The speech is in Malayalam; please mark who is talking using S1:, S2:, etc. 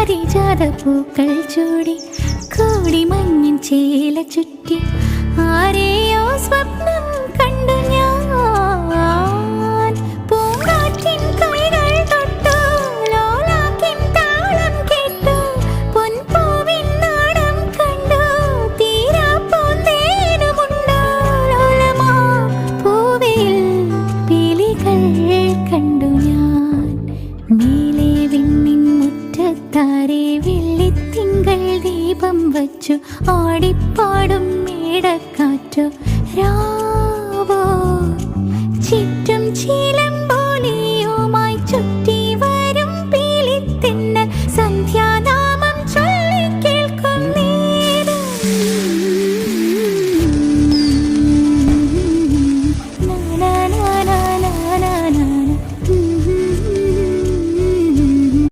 S1: പാരിജാത പൂക്കൾ ചൂടി കോടി മഞ്ഞിൻ ചേല ചുറ്റി ആരെയോ സ്വപ്നം കണ്ടു ഞാൻ. പൂങ്കാറ്റിൻ കൈകൾ തൊട്ടു ലോലാക്കിൻ താളം കേട്ടു പൊൻപൂവിൻ നാടം കണ്ടു തീരാ പൂന്തേനുമുണ്ടോ ലോലമാ പൂവിൽ പീലികൾ കണ്ടു ഞാൻ. മേലെ വിണ്ണിൻ മുറ്റത്താരെ വെള്ളിത്തിങ്കൾ ദീപം വച്ചു ആടിപ്പാടും മേടക്കാറ്റു